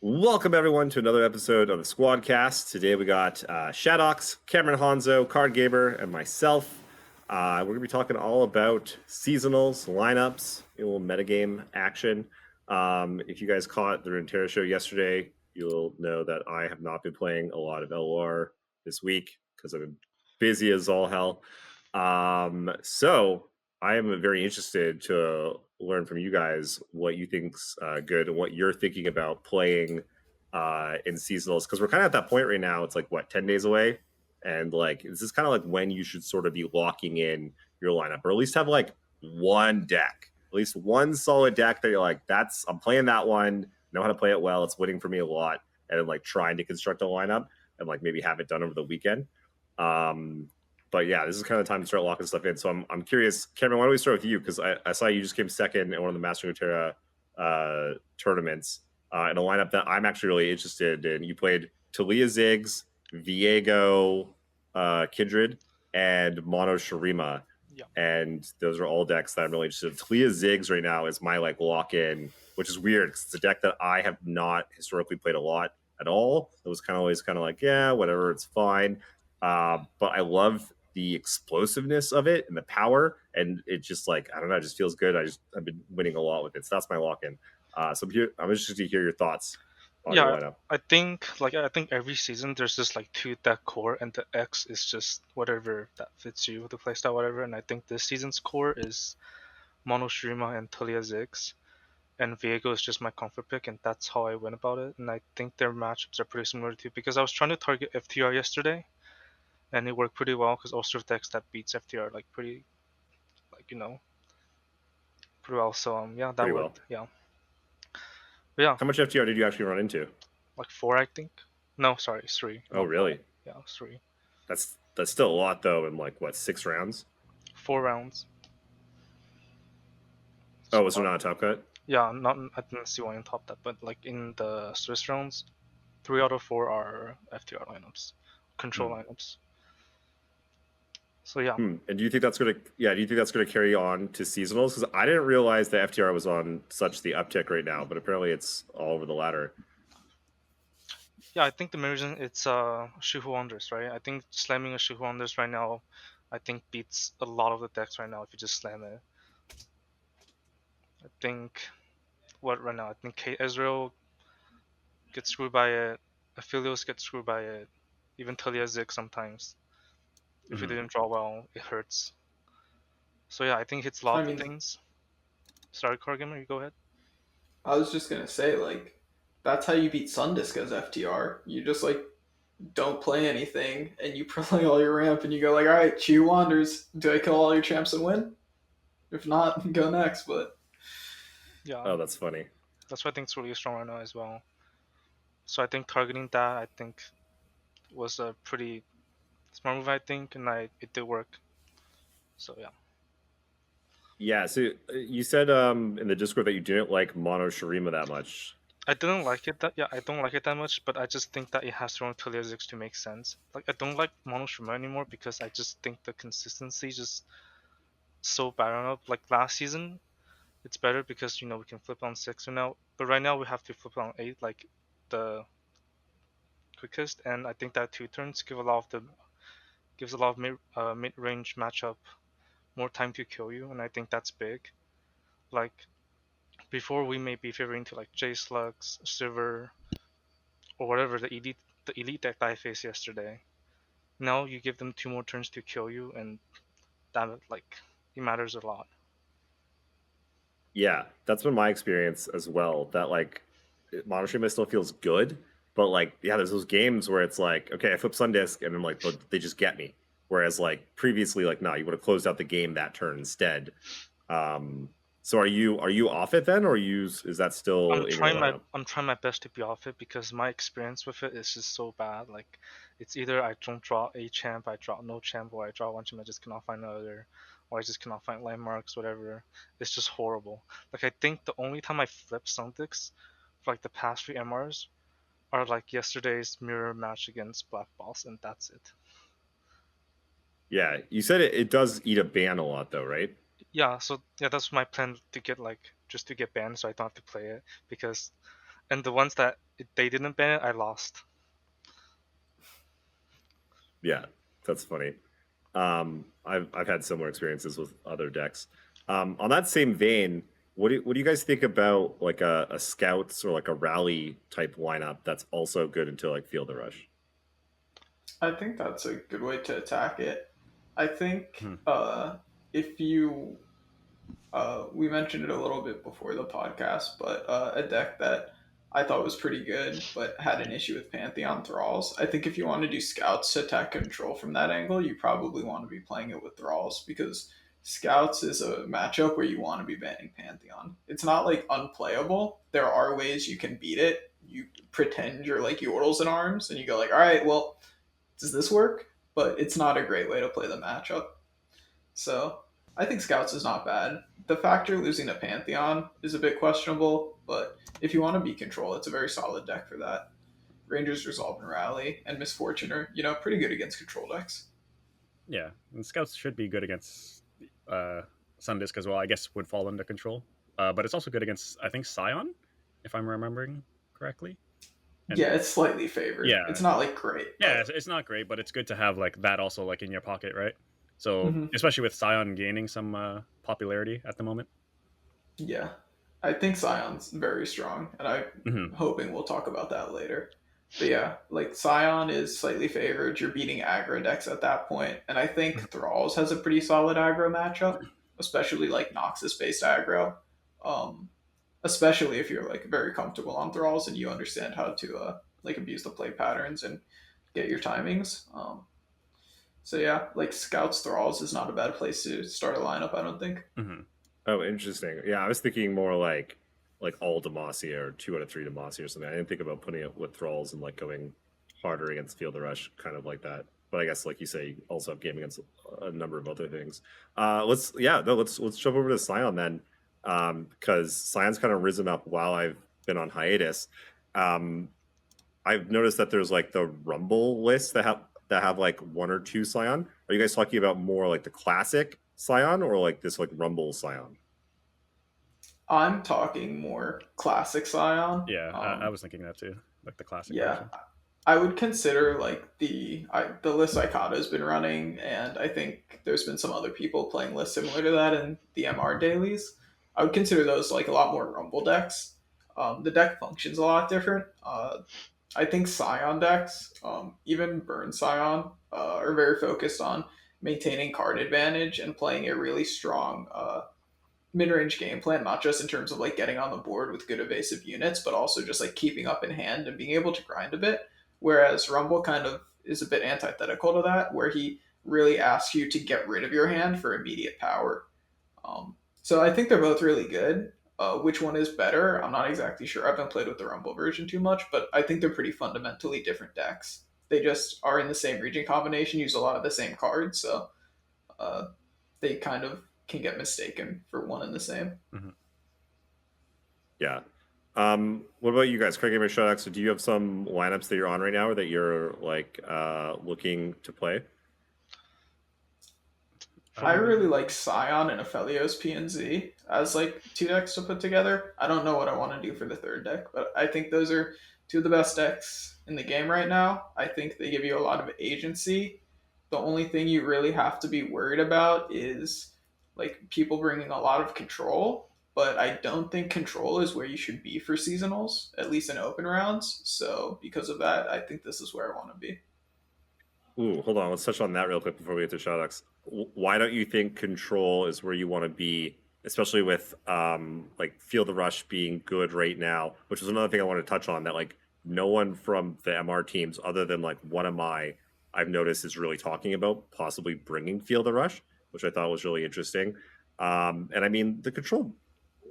Welcome everyone to another episode of the Squadcast. Today we got Shadawx, Cameron, Hanzo, CardGamer, and myself. We're going to be talking all about seasonals, lineups, a little metagame action. If you guys caught the Runeterra show yesterday, you'll know that I have not been playing a lot of LOR this week because I've been busy as all hell. So I am very interested to learn from you guys what you think's good and what you're thinking about playing in seasonals, because we're kind of at that point right now. It's like, what, 10 days away, and like this is kind of like when you should sort of be locking in your lineup, or at least have like one deck, at least one solid deck that you're like, I'm playing that one, know how to play it well, it's winning for me a lot, and then like trying to construct a lineup and like maybe have it done over the weekend. But yeah, this is kind of the time to start locking stuff in. So I'm curious, Cameron, why don't we start with you? Because I saw you just came second in one of the Master Runeterra tournaments in a lineup that I'm actually really interested in. You played Talia Ziggs, Viego, Kindred, and Mono Shurima. Yeah. And those are all decks that I'm really interested in. Talia Ziggs right now is my like lock-in, which is weird because it's a deck that I have not historically played a lot at all. It was kind of always kind of like, yeah, whatever, it's fine. But I love the explosiveness of it and the power, and it just like, I don't know, it just feels good. I've been winning a lot with it, so that's my lock-in. So I'm interested to hear your thoughts on your lineup. I think every season there's just like two deck core, and the X is just whatever that fits you, the playstyle, whatever. And I think this season's core is Mono Shurima and Talia Ziggs, and Viego is just my comfort pick, and that's how I went about it. And I think their matchups are pretty similar too, because I was trying to target FTR yesterday, and it worked pretty well because all sorts of decks that beats FTR like pretty, like pretty well. So yeah, that Pretty worked. well. Yeah. But yeah. How much FTR did you actually run into? Like 4, I think. No, sorry, 3. Oh, really? 4. Yeah, 3. That's still a lot though. In like what, 6 rounds? 4 rounds. Oh, was there not a top cut? Yeah, I didn't see one in top that, but like in the Swiss rounds, 3 out of 4 are FTR lineups, control lineups. So yeah. And do you think that's gonna carry on to seasonals? Because I didn't realize the FTR was on such the uptick right now, but apparently it's all over the ladder. Yeah, I think the main reason it's Shuhu Wonders, right? I think slamming a Shuhu Wonders right now, I think beats a lot of the decks right now if you just slam it. I think right now? I think Kate Ezreal gets screwed by it, Aphelios gets screwed by it, even Talia Zig sometimes. If you didn't draw well, it hurts. So yeah, I think it's a lot of things. Sorry, CardGamer, you go ahead. I was just gonna say, like, that's how you beat Sundisk as FTR. You just like don't play anything and you play all your ramp and you go like, all right, Chi wanders. Do I kill all your champs and win? If not, go next. But yeah. Oh, that's funny. That's why I think it's really strong right now as well. So I think targeting that, I think, was a pretty smart move, I think, and it did work. So yeah. Yeah, so you said in the Discord that you didn't like Mono Shurima that much. I didn't like it I don't like it that much, but I just think that it has to run Talia Ziggs to make sense. Like, I don't like Mono Shurima anymore because I just think the consistency just so bad on it. Like last season, it's better because we can flip on 6 now, but right now we have to flip on 8, like the quickest, and I think that 2 turns gives a lot of mid-range matchup more time to kill you, and I think that's big. Like, before we may be favoring to like J-Slugs, Silver, or whatever the elite deck that I faced yesterday. Now you give them 2 more turns to kill you, and that it matters a lot. Yeah, that's been my experience as well. That like Mono Shurima still feels good, but like, yeah, there's those games where it's like, okay, I flip Sundisk and I'm like, but they just get me. Whereas like previously, like, no, you would have closed out the game that turn instead. So are you off it then, or is that still? I'm trying my best to be off it because my experience with it is just so bad. Like, it's either I don't draw a champ, I draw no champ, or I draw one champ, I just cannot find another, or I just cannot find landmarks, whatever. It's just horrible. Like, I think the only time I flip Sundisk for like the past 3 MRs are like yesterday's mirror match against Black Boss, and that's it. Yeah, you said it does eat a ban a lot though, right? Yeah, so yeah, that's my plan, to get banned so I don't have to play it, because, and the ones that they didn't ban it, I lost. Yeah, that's funny. I've had similar experiences with other decks. On that same vein, what do you guys think about like a scouts or like a rally type lineup that's also good until like Field of Rush? I think that's a good way to attack it. I think Hmm. if you we mentioned it a little bit before the podcast, but a deck that I thought was pretty good, but had an issue with Pantheon Thralls. I think if you want to do Scouts to attack control from that angle, you probably want to be playing it with Thralls because Scouts is a matchup where you want to be banning Pantheon. It's not like unplayable. There are ways you can beat it. You pretend you're like Yordles in arms, and you go like, all right, well, does this work? But it's not a great way to play the matchup. So I think Scouts is not bad. The factor losing to Pantheon is a bit questionable, but if you want to be control, it's a very solid deck for that. Rangers, Resolve, and Rally, and Misfortune are, pretty good against control decks. Yeah, and Scouts should be good against Sundisk as well. I guess would fall into control, but it's also good against, I think, Scion, if I'm remembering correctly. And yeah, it's slightly favored. Yeah. It's not like great. yeah, it's not great, but it's good to have like that also like in your pocket, right? So Mhm. especially with Scion gaining some popularity at the moment. Yeah. I think Scion's very strong, and I'm Mhm. hoping we'll talk about that later. But yeah, like Scion is slightly favored. You're beating aggro decks at that point, and I think Thralls has a pretty solid aggro matchup, especially like Noxus based aggro. Um, Especially if you're like very comfortable on Thralls and you understand how to like abuse the play patterns and get your timings. So yeah, like Scouts Thralls is not a bad place to start a lineup, I don't think. Mhm. Oh, interesting. Yeah, I was thinking more like all Demacia or 2 out of 3 Demacia or something. I didn't think about putting it with Thralls and like going harder against Field of Rush, kind of like that. But I guess, like you say, you also have game against a number of other things. Let's jump over to Scion then, because Scion's kind of risen up while I've been on hiatus. I've noticed that there's like the Rumble list that have like 1 or 2 Scion. Are you guys talking about more like the classic Scion or like this like Rumble Scion? I'm talking more classic Scion. Yeah, I was thinking that too, like the classic Yeah, version. I would consider like the list Icato's been running, and I think there's been some other people playing lists similar to that in the MR dailies. I would consider those like a lot more Rumble decks. The deck functions a lot different. I think Scion decks, even Burn Scion, are very focused on maintaining card advantage and playing a really strong mid-range game plan, not just in terms of like getting on the board with good evasive units, but also just like keeping up in hand and being able to grind a bit. Whereas Rumble kind of is a bit antithetical to that, where he really asks you to get rid of your hand for immediate power. So I think they're both really good. Which one is better? I'm not exactly sure. I haven't played with the Rumble version too much, but I think they're pretty fundamentally different decks. They just are in the same region combination, use a lot of the same cards, so uh, they kind of can get mistaken for one and the same. Mm-hmm. Yeah. What about you guys, CardGamer, Shadawx? Do you have some lineups that you're on right now, or that you're like looking to play? I really like Scion and Aphelios PNZ as like 2 decks to put together. I don't know what I want to do for the 3rd deck, but I think those are 2 of the best decks in the game right now. I think they give you a lot of agency. The only thing you really have to be worried about is like people bringing a lot of control, but I don't think control is where you should be for seasonals, at least in open rounds. So because of that, I think this is where I want to be. Ooh, hold on. Let's touch on that real quick before we get to Shadowx. Why don't you think control is where you want to be, especially with like Field of Rush being good right now, which is another thing I want to touch on, that like no one from the MR teams other than like one of I've noticed is really talking about possibly bringing Field of Rush, which I thought was really interesting. And I mean, the control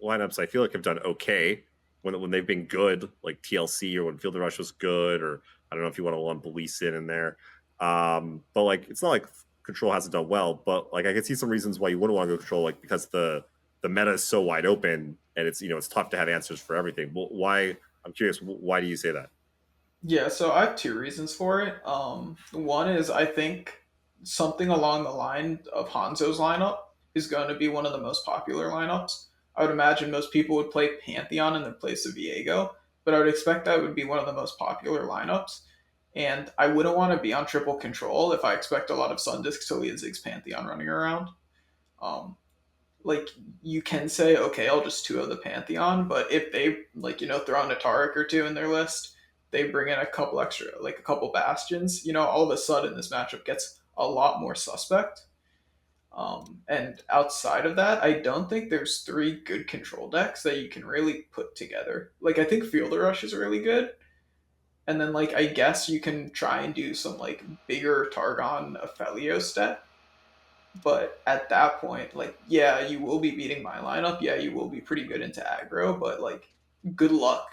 lineups I feel like have done okay when they've been good, like TLC or when Field of Rush was good, or I don't know if you want to lump Lee in there. But like it's not like control hasn't done well, but like I can see some reasons why you wouldn't want to go control, like because the meta is so wide open and it's it's tough to have answers for everything. Well, why? I'm curious. Why do you say that? Yeah, so I have 2 reasons for it. One is I think something along the line of Hanzo's lineup is going to be one of the most popular lineups. I would imagine most people would play Pantheon in the place of Viego, but I would expect that would be one of the most popular lineups. And I wouldn't want to be on triple control if I expect a lot of Sundisk, Talia, Ziggs, Pantheon running around. Um, like you can say, okay, I'll just 2-0 the Pantheon, but if they throw in a Taric or two in their list, they bring in a couple extra, like a couple Bastions, all of a sudden this matchup gets a lot more suspect. And outside of that, I don't think there's 3 good control decks that you can really put together. Like I think Fielder Rush is really good, and then I guess you can try and do some bigger Targon Aphelios deck. But at that point, yeah, you will be beating my lineup. Yeah, you will be pretty good into aggro, but good luck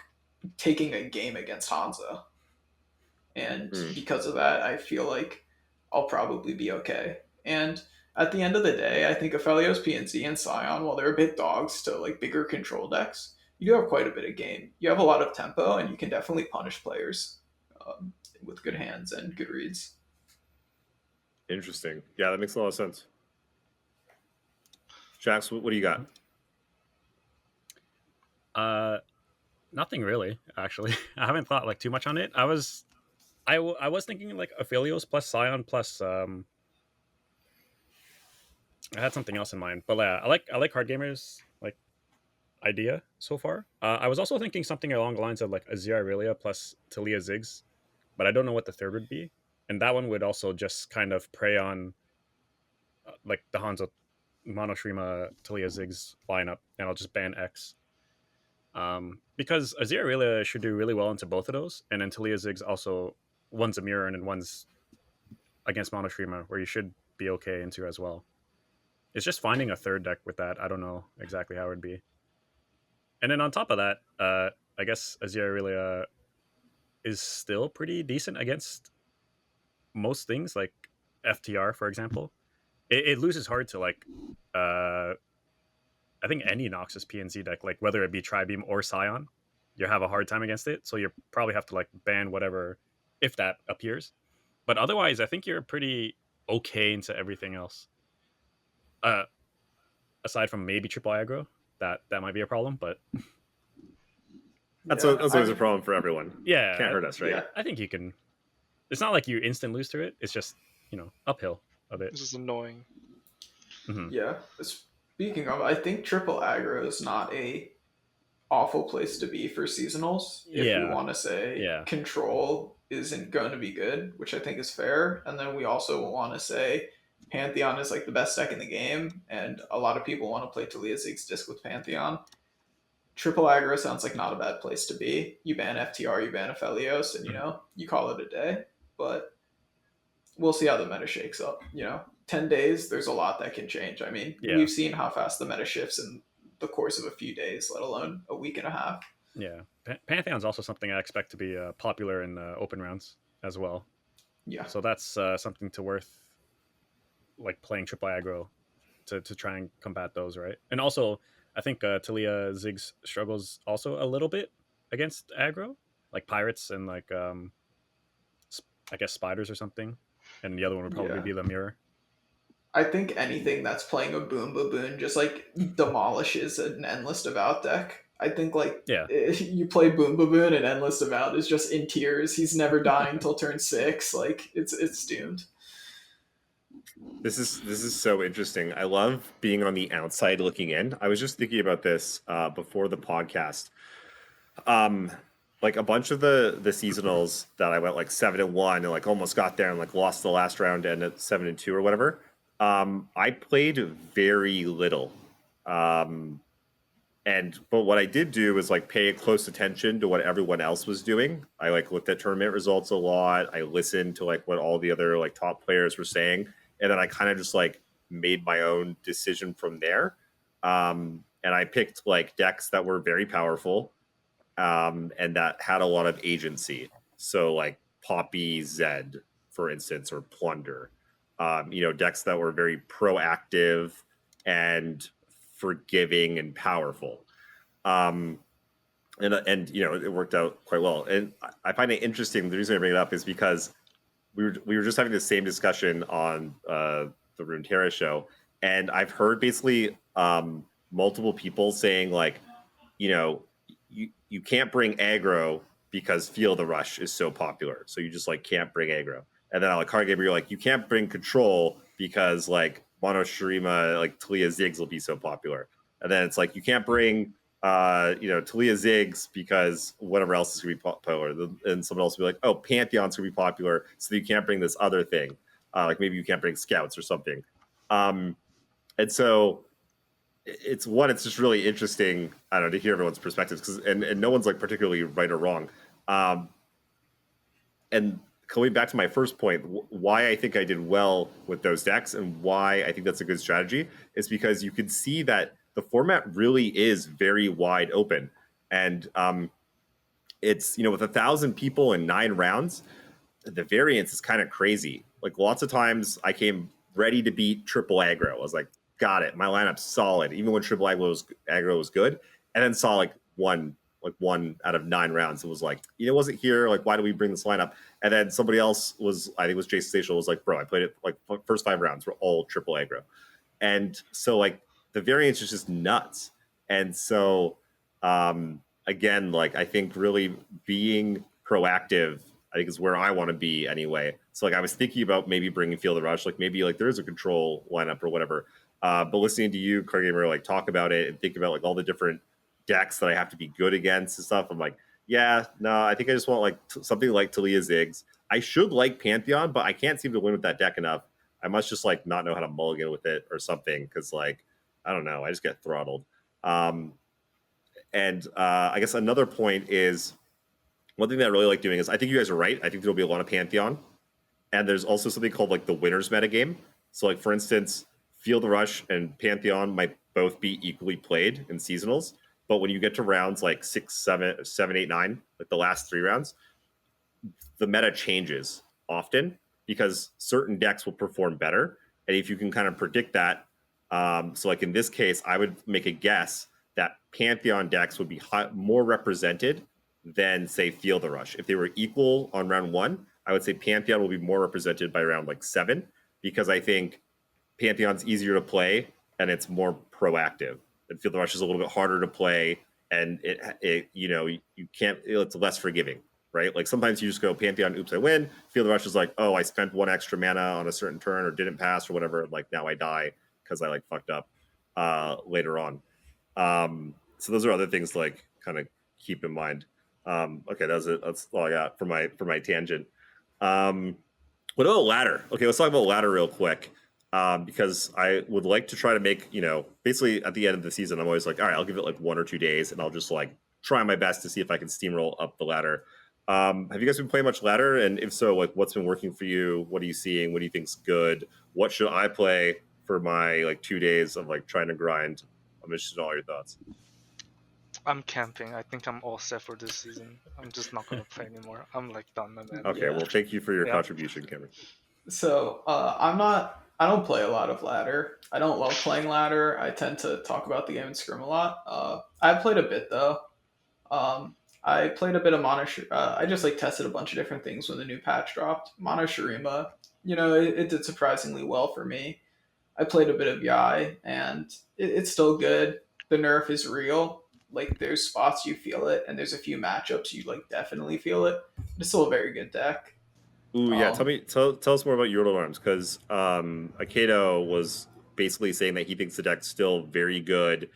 taking a game against Hanzo. And because of that, I feel like I'll probably be okay. And at the end of the day, I think Aphelios, PNC, and Scion, while they're a bit dogs to bigger control decks, you do have quite a bit of game. You have a lot of tempo, and you can definitely punish players with good hands and good reads. Interesting. Yeah, that makes a lot of sense. Jax, what do you got? Nothing really, actually. I haven't thought too much on it. I was thinking Aphelios plus Scion plus I had something else in mind, but I like CardGamer's idea so far. I was also thinking something along the lines of Azir Irelia plus Talia Ziggs, but I don't know what the third would be. And that one would also just kind of prey on the Hanzo MonteXristo Talia Ziggs lineup, and I'll just ban X. Because Azir Irelia should do really well into both of those, and then Talia Ziggs also, one's a mirror and then one's against MonteXristo, where you should be okay into as well. It's just finding a third deck with that. I don't know exactly how it would be. And then on top of that, I guess Azir Irelia is still pretty decent against most things, like FTR, for example. It loses hard to I think any Noxus PNC deck, whether it be Tribeam or Scion, you have a hard time against it. So you probably have to ban whatever if that appears. But otherwise, I think you're pretty okay into everything else. Aside from maybe triple aggro, that might be a problem, but that's always a problem for everyone. Yeah, can't hurt us, right? Yeah, I think you can. It's not like you instant lose to it. It's just uphill a bit. This is annoying. Mm-hmm. Yeah. Speaking of, I think triple aggro is not a awful place to be for seasonals. If we want to say control isn't going to be good, which I think is fair, and then we also want to say Pantheon is the best deck in the game, and a lot of people want to play Talia Ziggs disc with Pantheon. Triple aggro sounds like not a bad place to be. You ban FTR, you ban Aphelios, and you call it a day. But we'll see how the meta shakes up. 10 days, there's a lot that can change. I mean, we've seen how fast the meta shifts in the course of a few days, let alone a week and a half. Yeah, Pantheon's also something I expect to be popular in open rounds as well. Yeah. So that's something to worth playing triple aggro to try and combat those, right? And also, I think Talia Ziggs struggles also a little bit against aggro, pirates and I guess spiders or something. And the other one would probably be the mirror. I think anything that's playing a Boom Baboon just demolishes an Endless Devout deck. I think you play Boom Baboon and Endless Devout is just in tears. He's never dying till turn 6. It's doomed. This is so interesting. I love being on the outside looking in. I was just thinking about this before the podcast. A bunch of the seasonals that I went 7-1 and almost got there and lost the last round and at 7-2 or whatever. I played very little. But what I did do was pay close attention to what everyone else was doing. I looked at tournament results a lot. I listened to what all the other top players were saying. And then I kind of just made my own decision from there. And I picked decks that were very powerful and that had a lot of agency. So Poppy Zed, for instance, or Plunder. Decks that were very proactive and forgiving and powerful. And it worked out quite well. And I find it interesting. The reason I bring it up is because we were just having the same discussion on the Runeterra show, and I've heard basically multiple people saying you can't bring aggro because Feel the Rush is so popular. So you just like can't bring aggro. And then on like CardGamer, you're like, you can't bring control because like Mono like Talia Ziggs will be so popular. And then it's like you can't bring Talia Ziggs because whatever else is gonna be popular. And someone else will be like, oh, Pantheon's gonna be popular, so you can't bring this other thing. Like maybe you can't bring scouts or something. And so it's just really interesting, I don't know, to hear everyone's perspectives, because and no one's like particularly right or wrong. And going back to my first point, why I think I did well with those decks and why I think that's a good strategy is because you can see that the format really is very wide open. And it's, with 1,000 people in 9 rounds, the variance is kind of crazy. Like lots of times I came ready to beat triple aggro. I was like, got it. My lineup's solid, even when triple aggro was good. And then saw like one out of 9 rounds. It was like, it wasn't here. Like, why do we bring this lineup? And then somebody else was, I think it was Jason Station, was like, bro, I played it like first 5 rounds were all triple aggro. And so like the variance is just nuts. And so again, like I think really being proactive, I think is where I want to be anyway. So like I was thinking about maybe bringing Feel the Rush, like maybe like there is a control lineup or whatever. But listening to you, CardGamer, like talk about it and think about like all the different decks that I have to be good against and stuff, I'm like, yeah, no, I think I just want like something like Talia Ziggs. I should like Pantheon, but I can't seem to win with that deck enough. I must just like not know how to mulligan with it or something, because like I don't know, I just get throttled. I guess another point is one thing that I really like doing is I think you guys are right. I think there'll be a lot of Pantheon, and there's also something called like the winners metagame. So like for instance, Feel the Rush and Pantheon might both be equally played in seasonals. But when you get to rounds like 6, 7, 8, 9, like the last 3 rounds, the meta changes often because certain decks will perform better. And if you can kind of predict that, so like in this case, I would make a guess that Pantheon decks would be more represented than, say, Feel the Rush. If they were equal on round 1, I would say Pantheon will be more represented by round like 7, because I think Pantheon's easier to play and it's more proactive. And Feel the Rush is a little bit harder to play, and you can't. It's less forgiving, right? Like sometimes you just go Pantheon, oops, I win. Feel the Rush is like, oh, I spent 1 extra mana on a certain turn or didn't pass or whatever. Like now I die because I like fucked up later on. So those are other things to like kind of keep in mind. Okay, that's it. That's all I got for my tangent. What about ladder? Okay, let's talk about ladder real quick. Because I would like to try to make, basically at the end of the season, I'm always like, all right, I'll give it like 1 or 2 days and I'll just like try my best to see if I can steamroll up the ladder. Have you guys been playing much ladder? And if so, like what's been working for you? What are you seeing? What do you think's good? What should I play for my like 2 days of like trying to grind? I'm interested in all your thoughts. I'm camping. I think I'm all set for this season. I'm just not gonna play anymore. I'm like done, man. Okay, well thank you for your contribution, Cameron. So I don't play a lot of ladder. I don't love playing ladder. I tend to talk about the game and scrim a lot. I played a bit though. I played a bit of I just like tested a bunch of different things when the new patch dropped. Mono-Shurima, it did surprisingly well for me. I played a bit of Yai, and it's still good. The nerf is real. Like there's spots you feel it, and there's a few matchups you like definitely feel it. It's still a very good deck. Ooh, yeah. Tell us more about Yordle Arms, because Akedo was basically saying that he thinks the deck's still very good,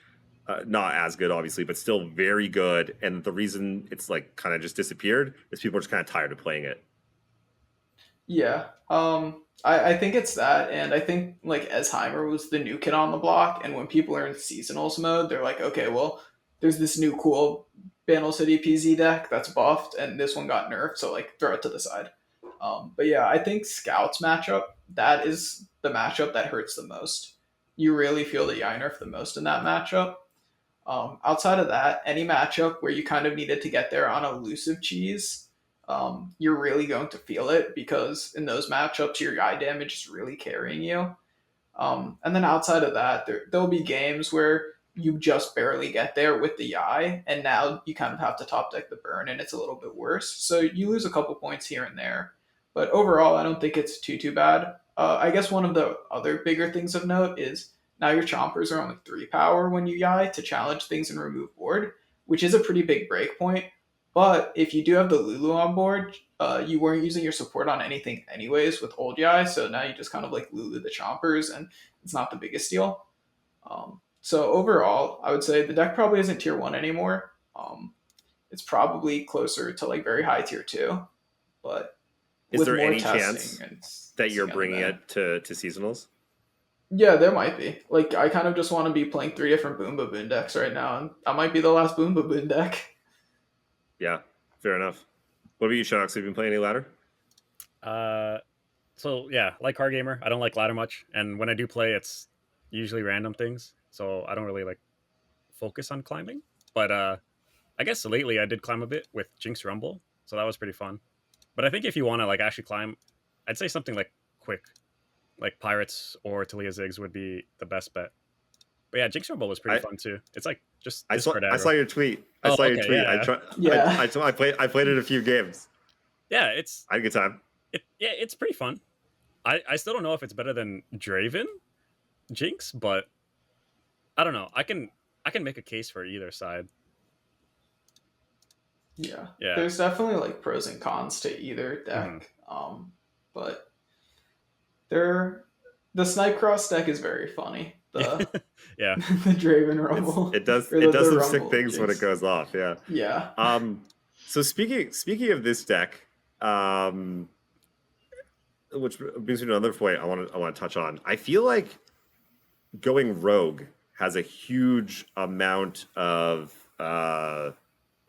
not as good obviously, but still very good. And the reason it's like kind of just disappeared is people are just kind of tired of playing it. Yeah, I think it's that, and I think like Esheimer was the new kid on the block, and when people are in seasonals mode, they're like, okay, well, there's this new cool Bandle City PZ deck that's buffed, and this one got nerfed, so like throw it to the side. But yeah, I think Scouts matchup, that is the matchup that hurts the most. You really feel the Yai nerf the most in that matchup. Outside of that, any matchup where you kind of needed to get there on elusive cheese, you're really going to feel it, because in those matchups, your Yai damage is really carrying you. And then outside of that, there'll be games where you just barely get there with the Yai, and now you kind of have to top deck the burn, and it's a little bit worse. So you lose a couple points here and there. But overall, I don't think it's too bad. I guess one of the other bigger things of note is now your Chompers are only 3 power when you Yai to challenge things and remove board. which is a pretty big break point. But if you do have the Lulu on board, you weren't using your support on anything anyways with old Yai, so now you just kind of like Lulu the Chompers, and it's not the biggest deal. So overall, I would say the deck probably isn't tier 1 anymore. It's probably closer to like very high tier 2, but Is with there more any testing chance and that you're seeing on bringing the it to seasonals? Yeah, there might be. Like, I kind of just want to be playing 3 different Boom Baboon decks right now, and that might be the last Boom Baboon deck. Yeah, fair enough. What about you, Shadawx? Have you been playing any ladder? So yeah, like CardGamer, I don't like ladder much, and when I do play, it's usually random things, so I don't really like focus on climbing. But I guess lately I did climb a bit with Jinx Rumble, so that was pretty fun. But I think if you want to like actually climb, I'd say something like quick, like Pirates or Talia Ziggs would be the best bet. But yeah, Jinx Rumble was pretty fun too. It's like just I saw discard aggro. your tweet. Oh, I saw your okay, tweet. yeah. Yeah. I played it a few games. Yeah, I had a good time. it's pretty fun. I still don't know if it's better than Draven Jinx, but I don't know. I can make a case for either side. Yeah. Yeah. There's definitely like pros and cons to either deck. But the Snipe Cross deck is very funny. The Yeah. the Draven Rumble. It does or it does the some sick Rumble things when Jinx. it goes off. Yeah. Yeah. So speaking of this deck, which brings me to another point I want to touch on. I feel like going rogue has a huge amount of I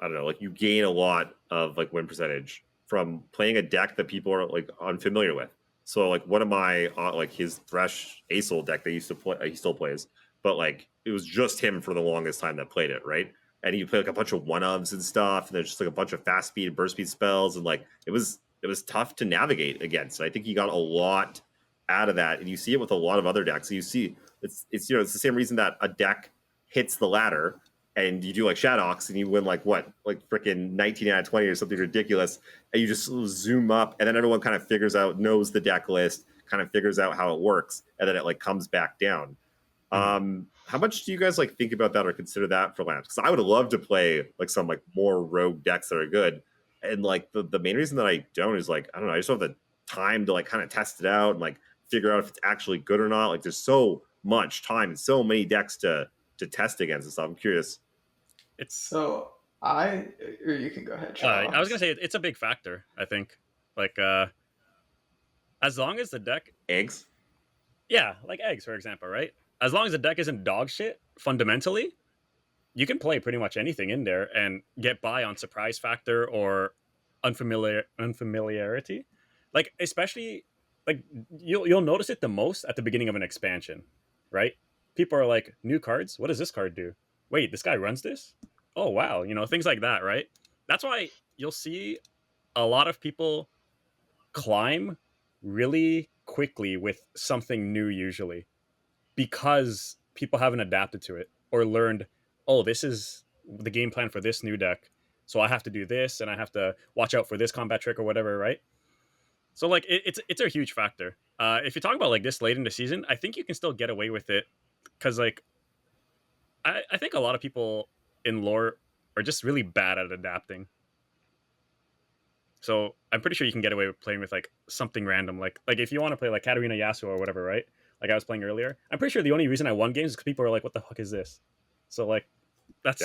don't know, like you gain a lot of like win percentage from playing a deck that people are like unfamiliar with. So like one of my like his Thresh Acel deck they used to play, he still plays, but like it was just him for the longest time that played it, right? And he played like a bunch of 1-ofs and stuff, and there's just like a bunch of fast speed and burst speed spells, and like it was tough to navigate against. And I think he got a lot out of that, and you see it with a lot of other decks. So you see it's you know it's the same reason that a deck hits the ladder and you do like Shadawx and you win like what, like freaking 19 out of 20 or something ridiculous, and you just zoom up, and then everyone kind of figures out, knows the deck list, kind of figures out how it works, and then it like comes back down. How much do you guys like think about that or consider that for lamps? Because I would love to play like some like more rogue decks that are good, and like the main reason that I don't is like I don't know, I just don't have the time to like kind of test it out and like figure out if it's actually good or not. Like there's so much time and so many decks to test against and stuff. I'm curious. So or you can go ahead. I was gonna say it's a big factor. I think like as long as the deck Eggs. Yeah, like eggs, for example, right? As long as the deck isn't dog shit, fundamentally, you can play pretty much anything in there and get by on surprise factor or unfamiliarity. Like especially, like you'll notice it the most at the beginning of an expansion, right? People are like, new cards. What does this card do? Wait, this guy runs this? Oh wow, things like that, right? That's why you'll see a lot of people climb really quickly with something new usually, because people haven't adapted to it or learned, oh, this is the game plan for this new deck, so I have to do this and I have to watch out for this combat trick or whatever, right? So like it's a huge factor. If you talk about like this late in the season, I think you can still get away with it because like I think a lot of people in lore are just really bad at adapting. So I'm pretty sure you can get away with playing with like something random, like if you want to play like Katarina Yasuo or whatever, right? Like I was playing earlier. I'm pretty sure the only reason I won games is because people are like, "What the fuck is this?" So like, that's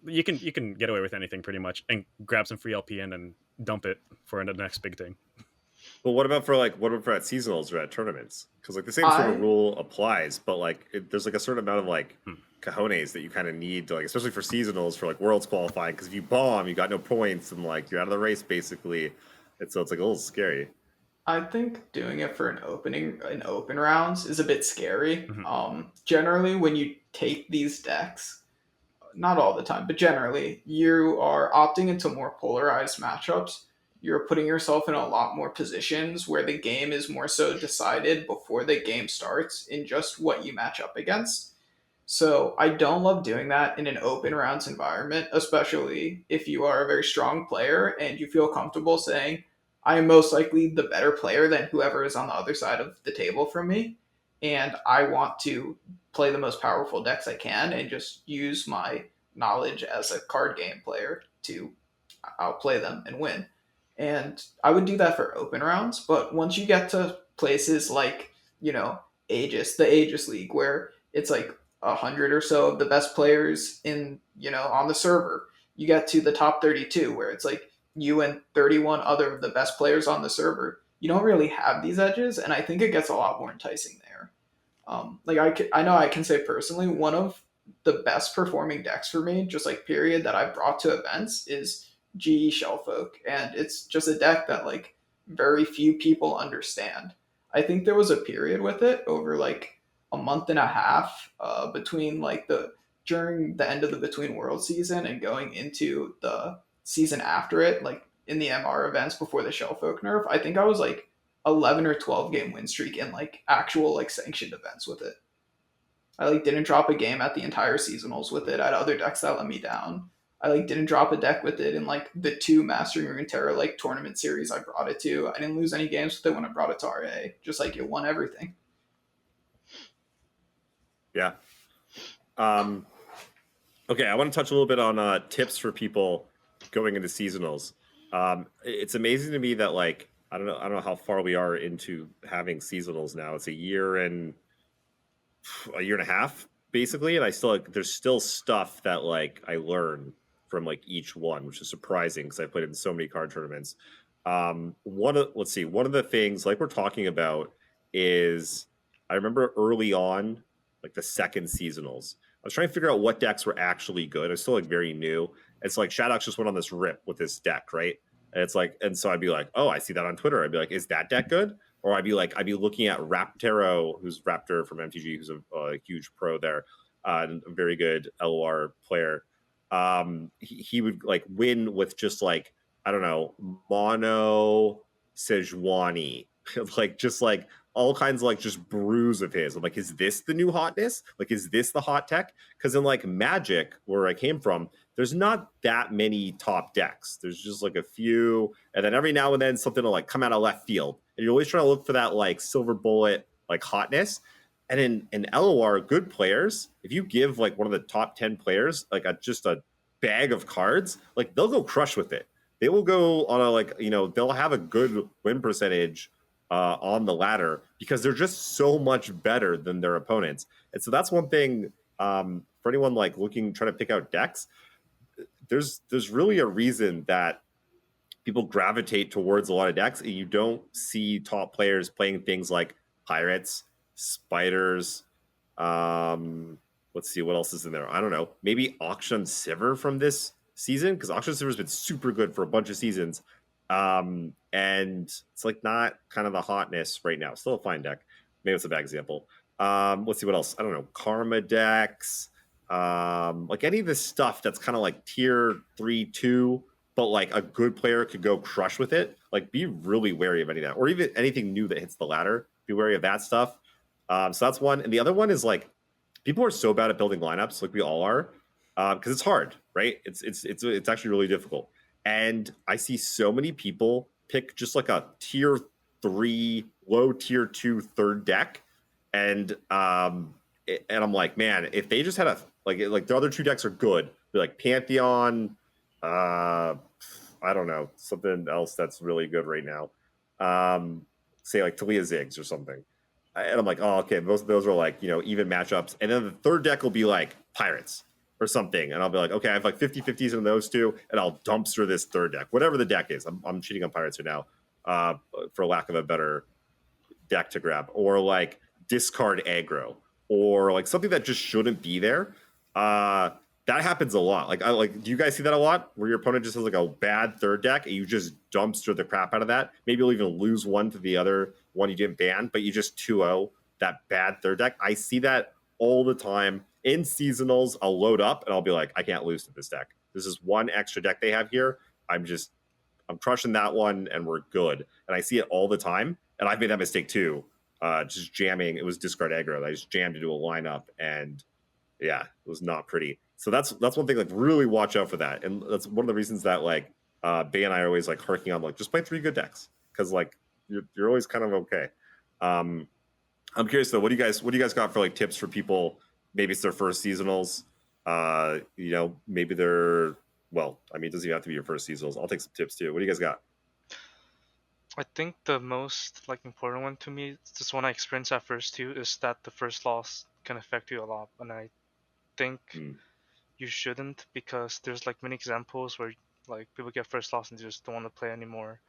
you can get away with anything pretty much and grab some free LPN and dump it for the next big thing. But what about for at seasonals or at tournaments? Because like the same sort of rule applies, but like there's like a certain amount of like cojones that you kind of need to like, especially for seasonals for like worlds qualifying. Because if you bomb, you got no points and like you're out of the race basically, and so it's like a little scary. I think doing it for an open rounds is a bit scary. Generally, when you take these decks, not all the time, but generally, you are opting into more polarized matchups. You're putting yourself in a lot more positions where the game is more so decided before the game starts in just what you match up against. So I don't love doing that in an open rounds environment, especially if you are a very strong player and you feel comfortable saying, I am most likely the better player than whoever is on the other side of the table from me, and I want to play the most powerful decks I can and just use my knowledge as a card game player to outplay them and win. And I would do that for open rounds, but once you get to places like, Aegis, the Aegis League, where it's like 100 or so of the best players on the server, you get to the top 32, where it's like you and 31 other of the best players on the server. You don't really have these edges, and I think it gets a lot more enticing there. I know I can say personally, one of the best performing decks for me, just like period, that I've brought to events is GE Shellfolk, and it's just a deck that like very few people understand. I think there was a period with it over like a month and a half between like during the end of the Between World season and going into the season after it, like in the MR events before the Shellfolk nerf. I think I was like 11 or 12 game win streak in like actual like sanctioned events with it. I like didn't drop a game at the entire seasonals with it. I had other decks that let me down. I like didn't drop a deck with it in like the 2 Mastering Runeterra like tournament series I brought it to. I didn't lose any games with it when I brought it to RA. Just like it won everything. Yeah. Okay, I want to touch a little bit on tips for people going into seasonals. It's amazing to me that like I don't know how far we are into having seasonals now. It's a year and a half basically, and I still like there's still stuff that like I learn from like each one, which is surprising because I played in so many card tournaments. One of the things like we're talking about is I remember early on, like the second seasonals, I was trying to figure out what decks were actually good. I was still like very new. It's like Shadawx just went on this rip with this deck, right? And it's like, and so I'd be like, oh, I see that on Twitter. I'd be like, is that deck good? Or I'd be looking at Runeterra, who's Raptor from MTG, who's a huge pro there, and a very good LOR player. He would like win with just like, I don't know, mono Sejuani, like just like all kinds of like just brews of his. I'm like, is this the new hotness? Like, is this the hot tech? Because in like Magic, where I came from, there's not that many top decks. There's just like a few, and then every now and then something will like come out of left field, and you're always trying to look for that like silver bullet like hotness. And in LOR, good players, if you give like one of the top 10 players like just a bag of cards, like they'll go crush with it. They will go on a like they'll have a good win percentage on the ladder because they're just so much better than their opponents. And so that's one thing for anyone like trying to pick out decks. There's really a reason that people gravitate towards a lot of decks, and you don't see top players playing things like pirates, spiders. Let's see what else is in there. I don't know. Maybe Auction Sivir from this season, because Auction Sivir has been super good for a bunch of seasons. And it's like not kind of the hotness right now. Still a fine deck. Maybe it's a bad example. Let's see what else. I don't know. Karma decks. Like any of this stuff that's kind of like tier 3-2, but like a good player could go crush with it. Like be really wary of any of that, or even anything new that hits the ladder. Be wary of that stuff. So that's one. And the other one is like people are so bad at building lineups, like we all are, because it's hard, right? It's actually really difficult. And I see so many people pick just like a tier 3, low tier 2 third deck, and I'm like, man, if they just had a like the other 2 decks are good, they're like Pantheon, I don't know, something else that's really good right now, say like Talia Ziggs or something, and I'm like, oh, okay, those are like even matchups, and then the third deck will be like Pirates or something, and I'll be like, okay, I have like 50-50s in those 2, and I'll dumpster this third deck, whatever the deck is. I'm cheating on Pirates right now, for lack of a better deck to grab, or like discard aggro, or like something that just shouldn't be there. That happens a lot. Like, do you guys see that a lot, where your opponent just has like a bad third deck and you just dumpster the crap out of that? Maybe you'll even lose one to the other one you didn't ban, but you just 2-0 that bad third deck. I see that all the time in seasonals. I'll load up and I'll be like, I can't lose to this deck. This is one extra deck they have here. I'm crushing that one and we're good. And I see it all the time. And I've made that mistake too. Just jamming. It was discard aggro. I just jammed into a lineup, and yeah, it was not pretty. So that's one thing. Like, really watch out for that. And that's one of the reasons that like Bay and I are always like harking on like just play 3 good decks, because like you're always kind of okay. I'm curious though, what do you guys got for like tips for people? Maybe it's their first seasonals. maybe they're it doesn't even have to be your first seasonals. I'll take some tips too. What do you guys got? I think the most important one to me, just one I experienced at first too, is that the first loss can affect you a lot, and I think you shouldn't, because there's many examples where people get first loss and they just don't want to play anymore.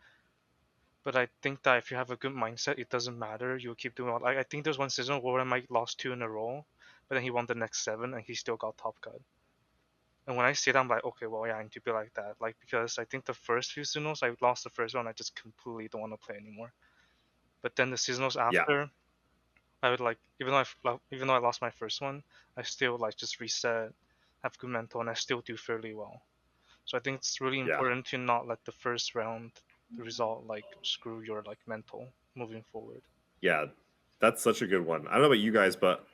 But I think that if you have a good mindset, it doesn't matter. You'll keep doing it. I think there's one season where I might lost 2 in a row, but then he won the next 7 and he still got top cut. And when I see that, I'm like, okay, well, yeah, I need to be like that. Because I think the first few seasonals, I lost the first one, I just completely don't want to play anymore. But then the seasonals after, I would even though I lost my first one, I still just reset, have good mental, and I still do fairly well. So I think it's really important to not let the first round result screw your mental moving forward. Yeah, that's such a good one. I don't know about you guys, but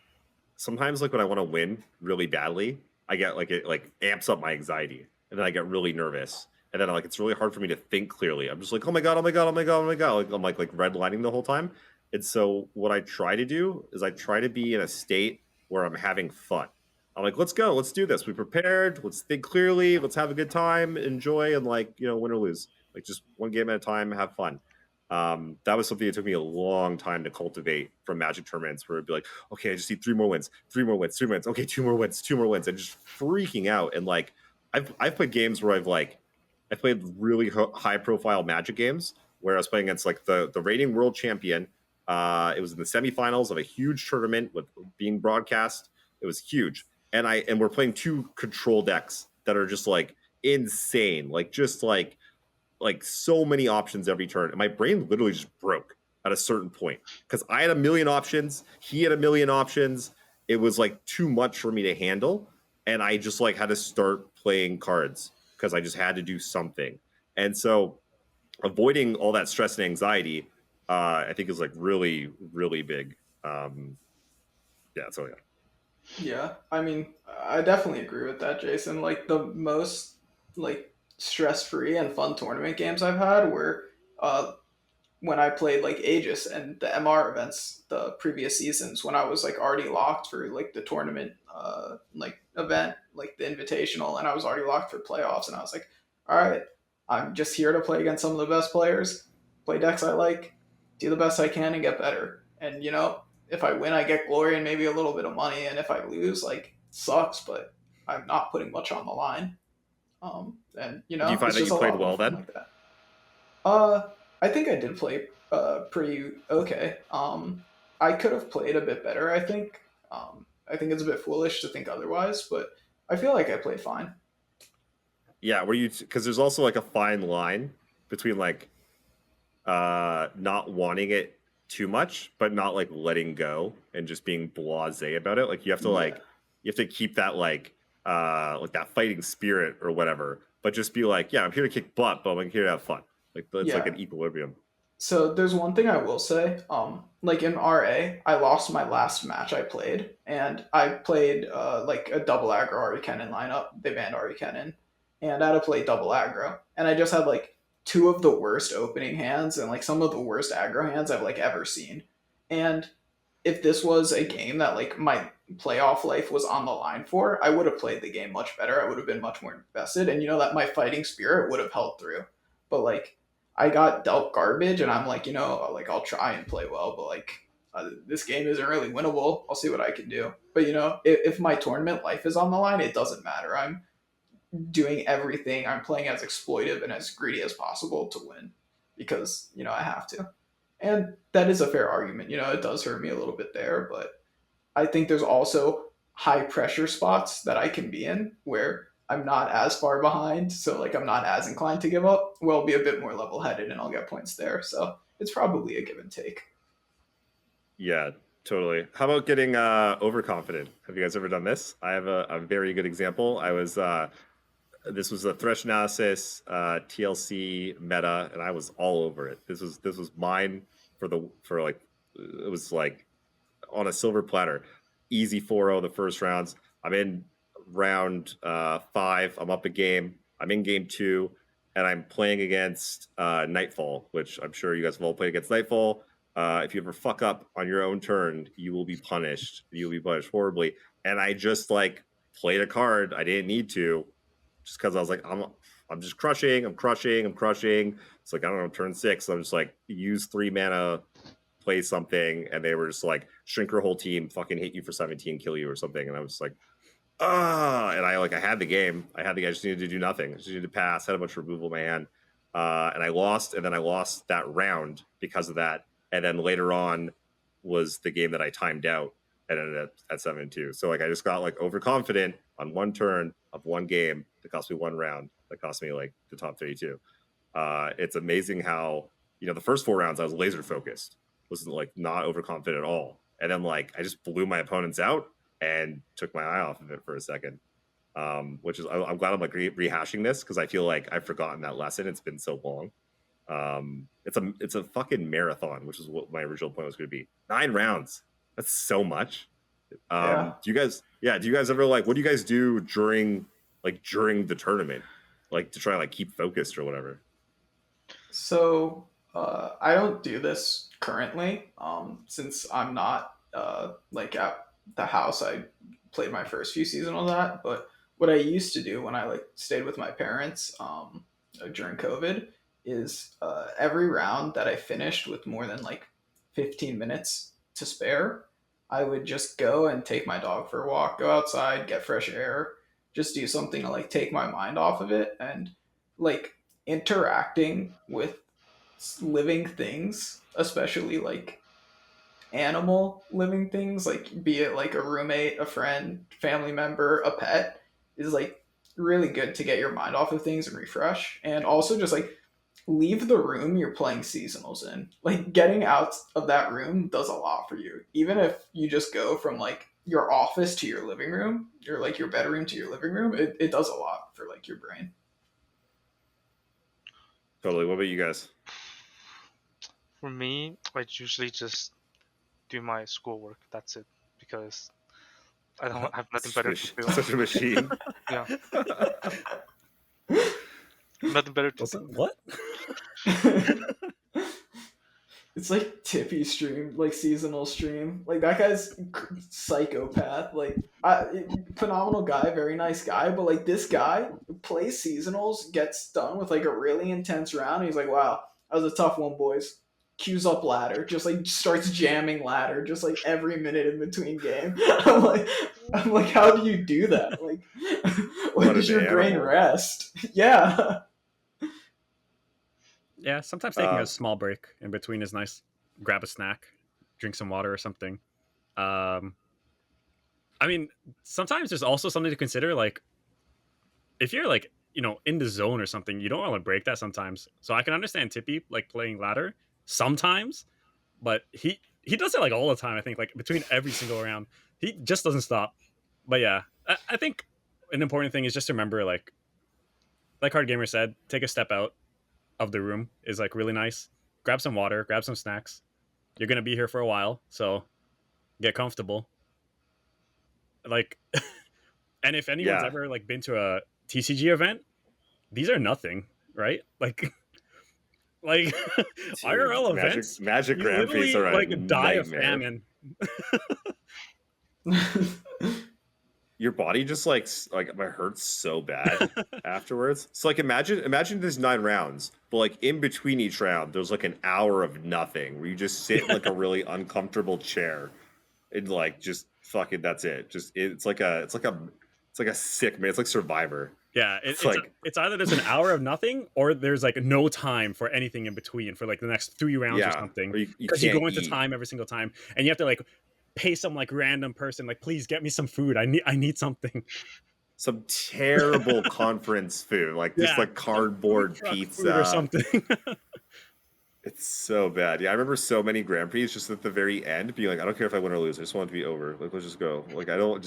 sometimes when I want to win really badly, I get it amps up my anxiety, and then I get really nervous, and then it's really hard for me to think clearly. I'm just like, oh my god, oh my god, oh my god, oh my god. I'm redlining the whole time. And so what I try to do is I try to be in a state where I'm having fun. I'm like, let's go, let's do this. We prepared. Let's think clearly. Let's have a good time, enjoy, and win or lose. Just one game at a time, have fun. That was something that took me a long time to cultivate from Magic tournaments, where it'd be like, okay, I just need 3 more wins, 3 more wins, 3 wins. Okay, 2 more wins, 2 more wins, and just freaking out. And I've played games where I played really high profile Magic games where I was playing against the reigning world champion. It was in the semifinals of a huge tournament with being broadcast. It was huge, and we're playing 2 control decks that are just insane, so many options every turn, and my brain literally just broke at a certain point because I had a million options, he had a million options. It was too much for me to handle, and I just had to start playing cards because I just had to do something. And so avoiding all that stress and anxiety, I think is really, really big. So Yeah, I mean, I definitely agree with that, Jason. The most stress-free and fun tournament games I've had were when I played Aegis and the MR events the previous seasons, when I was already locked for the tournament event, the invitational, and I was already locked for playoffs, and I was like, all right, I'm just here to play against some of the best players, play decks I like, do the best I can, and get better. And if I win, I get glory and maybe a little bit of money, and if I lose, sucks, but I'm not putting much on the line. And do you find that you played well then? Like that. I think I did play pretty okay. I could have played a bit better, I think. I think it's a bit foolish to think otherwise, but I feel like I played fine. Yeah, because there's also a fine line between not wanting it too much, but not letting go and just being blasé about it. You have to you have to keep that that fighting spirit or whatever, but just be yeah, I'm here to kick butt, but I'm here to have fun. It's an equilibrium. So there's one thing I will say. In RA, I lost my last match I played, and I played a double aggro Ari Kennen lineup. They banned Ari Kennen, and I had to play double aggro, and I just had 2 of the worst opening hands and some of the worst aggro hands I've ever seen. And if this was a game that my playoff life was on the line for, I would have played the game much better. I would have been much more invested, and that my fighting spirit would have held through. But I got dealt garbage, and I'm I'll try and play well, but this game isn't really winnable. I'll see what I can do. But if my tournament life is on the line, it doesn't matter. I'm doing everything. I'm playing as exploitive and as greedy as possible to win because I have to. And that is a fair argument. It does hurt me a little bit there, but I think there's also high pressure spots that I can be in where I'm not as far behind, so I'm not as inclined to give up. Well, I'll be a bit more level headed and I'll get points there. So it's probably a give and take. Yeah, totally. How about getting overconfident? Have you guys ever done this? I have a very good example. This was a Thresh Analysis TLC meta, and I was all over it. This was mine it was on a silver platter. Easy 4-0 the first rounds. I'm in round 5. I'm up a game. I'm in game 2, and I'm playing against Nightfall, which I'm sure you guys have all played against Nightfall. If you ever fuck up on your own turn, you will be punished. You will be punished horribly. And I just played a card I didn't need to, just because I was like, I'm just crushing. It's like, I don't know, turn 6. So I'm just like, use 3 mana, play something, and they were just like, shrink your whole team, fucking hit you for 17, kill you or something. And I was just like, and I had the game. I just needed to do nothing. I just needed to pass, had a bunch of removal in my hand. And I lost, and then I lost that round because of that. And then later on was the game that I timed out and ended up at 7-2. So like I just got like overconfident on one turn of one game that cost me 1 round. That cost me like the top 32. It's amazing how, you know, the first 4 rounds I was laser focused, wasn't like not overconfident at all. And then like I just blew my opponents out and took my eye off of it for a second. Which is, I'm glad I'm like rehashing this because I feel like I've forgotten that lesson. It's been so long. It's a fucking marathon, which is what my original point was going to be. 9 rounds. That's so much. Do you guys ever like, what do you guys do during the tournament, like to try to like keep focused or whatever? So I don't do this currently, since I'm not like at the house. I played my first few seasons on that, but what I used to do when I like stayed with my parents during COVID is every round that I finished with more than like 15 minutes to spare, I would just go and take my dog for a walk, go outside, get fresh air, just do something to like take my mind off of it. And like interacting with living things, especially like animal living things, like be it like a roommate, a friend, family member, a pet, is like really good to get your mind off of things and refresh. And also just like leave the room you're playing seasonals in. Like getting out of that room does a lot for you. Even if you just go from like your office to your living room, or like your bedroom to your living room, it does a lot for like your brain. Totally. What about you guys? For me, I usually just do my schoolwork. That's it, because I don't have nothing better to do. Such a machine. Yeah. Nothing better to do. What? It's like Tippy stream, like seasonal stream. Like that guy's psychopath. Like phenomenal guy, very nice guy. But like this guy plays seasonals, gets done with like a really intense round. And he's like, "Wow, that was a tough one, boys." Queues up ladder, just like starts jamming ladder, just like every minute in between game. I'm like, how do you do that? Like, when does your brain rest? Yeah. Yeah, sometimes taking a small break in between is nice. Grab a snack, drink some water or something. I mean, sometimes there's also something to consider. Like, if you're like, you know, in the zone or something, you don't want to break that sometimes. So I can understand Tippy like playing ladder sometimes, but he does it like all the time. I think like between every single round, he just doesn't stop. But yeah, I think an important thing is just to remember, like CardGamer said, take a step out of the room is like really nice. Grab some water, grab some snacks. You're gonna be here for a while, so get comfortable. Like, and if anyone's ever like been to a TCG event, these are nothing, right? Like IRL events, Magic Grand Prix are like a die of nightmare. famine. Your body just like it hurts so bad afterwards. So like imagine there's 9 rounds, but like in between each round, there's like an hour of nothing where you just sit in like a really uncomfortable chair and like just fucking that's it. Just it's like a sick man. It's like Survivor. Yeah, it's either there's an hour of nothing or there's like no time for anything in between for like the next 3 rounds or something. Because you go into time every single time and you have to like pay some like random person like, please get me some food. I need something. Some terrible conference food, like just like cardboard pizza or something. It's so bad. Yeah, I remember so many Grand Prix just at the very end being like, I don't care if I win or lose. I just want it to be over. Like, let's just go. Like, I don't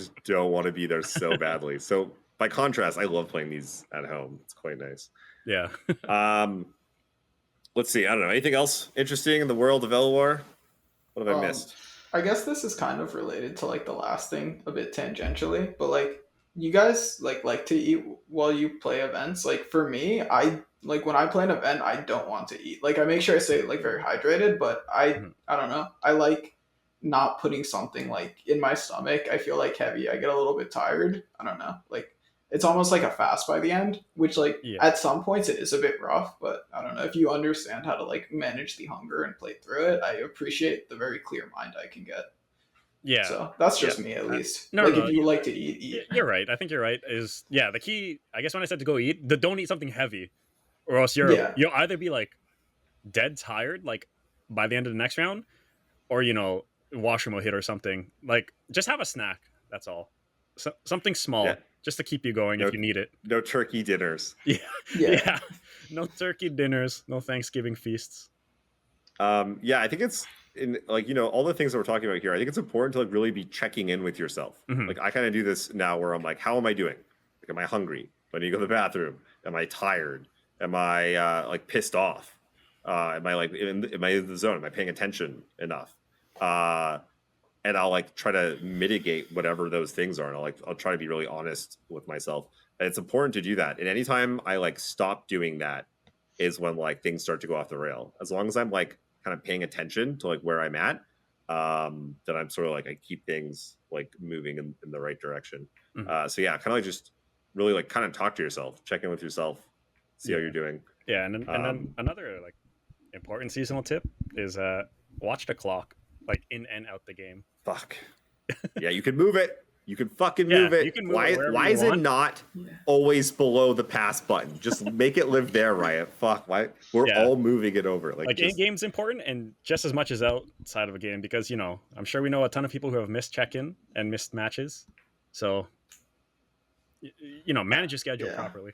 want to be there so badly. So by contrast, I love playing these at home. It's quite nice. Yeah. Let's see. I don't know. Anything else interesting in the world of LOR? What have I missed? I guess this is kind of related to like the last thing a bit tangentially, but like you guys like to eat while you play events. Like for me, I like when I play an event, I don't want to eat. Like I make sure I stay like very hydrated, but I don't know. I like not putting something like in my stomach, I feel like heavy, I get a little bit tired. I don't know. Like it's almost like a fast by the end, which like Yeah. at some points it is a bit rough, but I don't know. If you understand how to like manage the hunger and play through it, I appreciate the very clear mind I can get. Yeah. So that's just me at least. No, like no, if you like to eat. you're right. I think you're right. Is yeah, the key. I guess when I said to go eat, don't eat something heavy, or else Yeah. you'll either be like dead tired like by the end of the next round, or washroom will hit or something. Like just have a snack. That's all. Something small Yeah. just to keep you going if you need it. No turkey dinners. Yeah. Yeah. Yeah. No turkey dinners. No Thanksgiving feasts. Yeah, I think it's in like all the things that we're talking about here. I think it's important to like really be checking in with yourself. Mhm. Like I kind of do this now, where I'm like, how am I doing? Like, am I hungry? Do I need to go to the bathroom? Am I tired? Am I like pissed off? Am I like am I in the zone? Am I paying attention enough? And I'll like try to mitigate whatever those things are, and I'll try to be really honest with myself. And it's important to do that. And anytime I like stop doing that is when like things start to go off the rail. As long as I'm like kind of paying attention to like where I'm at, then I'm sort of like I keep things like moving in the right direction. Mhm. So yeah, kind of like just really like kind of talk to yourself, check in with yourself, see how Yeah. you're doing. Yeah, and then another like important seasonal tip is watch the clock, like in and out the game. Fuck. Yeah, you can move it. You can fucking Yeah, move it. you can move why it wherever why you is it want. not always below the pass button? Just make it live there, Riot. Fuck. Why we're Yeah. all moving it over. Like in game's important, and just as much as outside of a game, because I'm sure we know a ton of people who have missed check-in and missed matches. So manage your schedule Yeah. properly.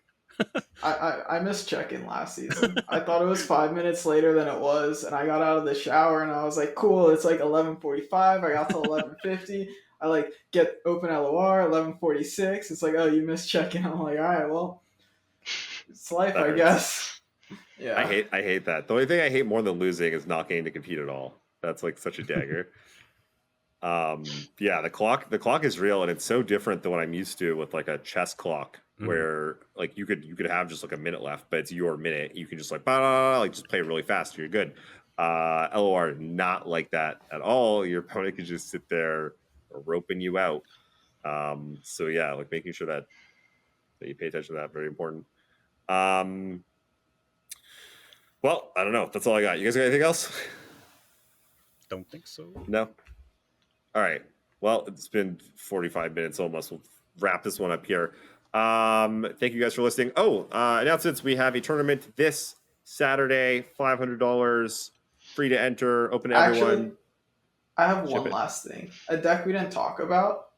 I missed check-in last season. I thought it was 5 minutes later than it was, and I got out of the shower and I was like, cool, it's like 11:45. I got to 11:50. I like get open LOR 11:46. It's like, oh, you missed check-in. I'm like, all right, well, it's life, That I hurts. guess. Yeah. I hate that. The only thing I hate more than losing is not getting to compete at all. That's like such a dagger. Yeah, the clock is real, and it's so different than what I'm used to with like a chess clock, Mhm. where like you could have just like a minute left, but it's your minute. You can just like like just play really fast. You're good. LOR not like that at all. Your opponent could just sit there roping you out. So yeah, like making sure that you pay attention to that, very important. Well, I don't know. That's all I got. You guys got anything else? Don't think so. No. All right. Well, it's been 45 minutes almost. We'll wrap this one up here. Thank you guys for listening. Oh, announcements. We have a tournament this Saturday, $500, free to enter, open to Actually, everyone. I have Ship one it. last thing. A deck we didn't talk about.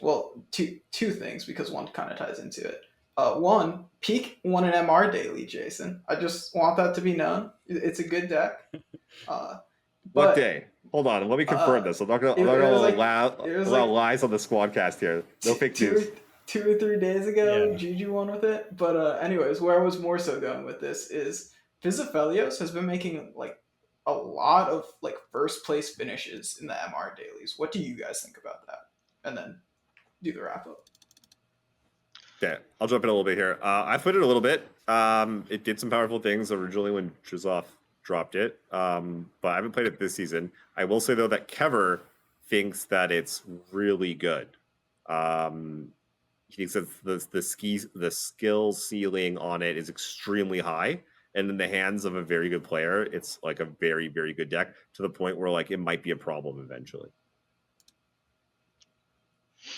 Well, two things, because one kind of ties into it. One, Peak won an MR daily, Jason. I just want that to be known. It's a good deck. What But day? Hold on. Let me confirm this. I'm not going it was to like- allow it was like- lies on the Squadcast here. No fake news. 2 or 3 days ago, Yeah. Juju won with it. But anyways, where I was more so going with this is Vizafelios has been making like a lot of like first place finishes in the MR dailies. What do you guys think about that? And then do the wrap up. Okay, I'll jump in a little bit here. I put it a little bit. It did some powerful things originally when Trizov dropped it, but I haven't played it this season. I will say though that Kever thinks that it's really good. He thinks that the skill ceiling on it is extremely high, and in the hands of a very good player, it's like a very, very good deck to the point where like it might be a problem eventually.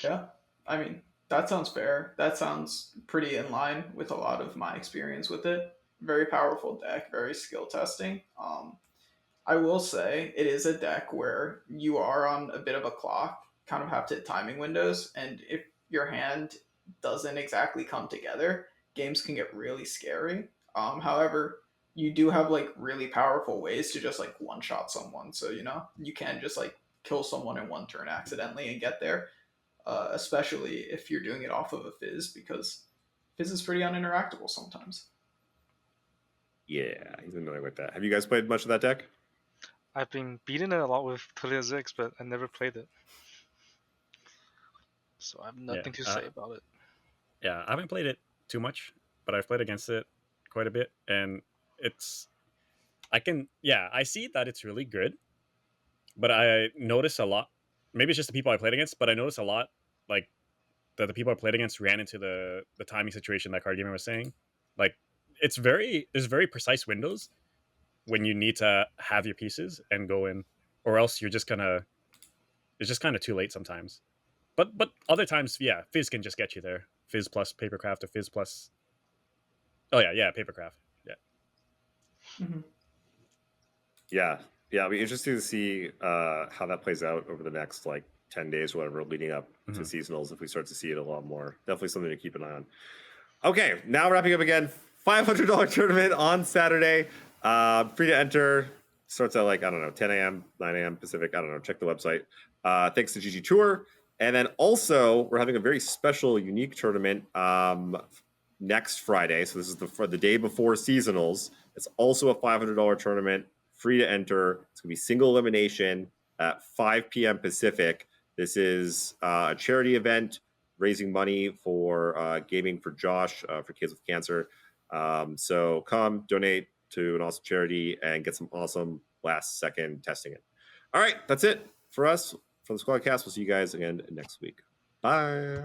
Yeah, I mean, that sounds fair. That sounds pretty in line with a lot of my experience with it. Very powerful deck, very skill testing. I will say it is a deck where you are on a bit of a clock, kind of have to hit timing windows, and if your hand doesn't exactly come together, games can get really scary. However, you do have like really powerful ways to just like one shot someone, so you can just like kill someone in one turn accidentally and get there. Especially if you're doing it off of a Fizz, because Fizz is pretty uninteractable sometimes. Yeah, he's annoying with that. Have you guys played much of that deck? I've been beating it a lot with Talia Ziggs, but I never played it. So I have nothing to say about it. Yeah, I haven't played it too much, but I've played against it quite a bit, and I see that it's really good. but I notice a lot. Maybe it's just the people I played against, but I notice a lot like that the people I played against ran into the timing situation that CardGamer was saying. Like there's very precise windows when you need to have your pieces and go in, or else you're just gonna it's just kind of too late sometimes. But other times, yeah, Fizz can just get you there. Fizz plus Papercraft or Fizz plus. Oh yeah, Papercraft. Yeah. Mm-hmm. Yeah, it'll be interesting to see how that plays out over the next like 10 days, whatever, leading up to seasonals. If we start to see it a lot more, definitely something to keep an eye on. Okay, now wrapping up again. $500 tournament on Saturday. Free to enter. Starts at like, I don't know, 10 a.m., 9 a.m. Pacific. I don't know. Check the website. Thanks to GG Tour. And then also, we're having a very special, unique tournament next Friday. So this is the day before seasonals. It's also a $500 tournament, free to enter. It's going to be single elimination at 5 p.m. Pacific. This is a charity event raising money for Gaming for Josh for kids with cancer. So come donate to an awesome charity and get some awesome last-second testing in. All right, that's it for us from the Squadcast. We'll see you guys again next week. Bye.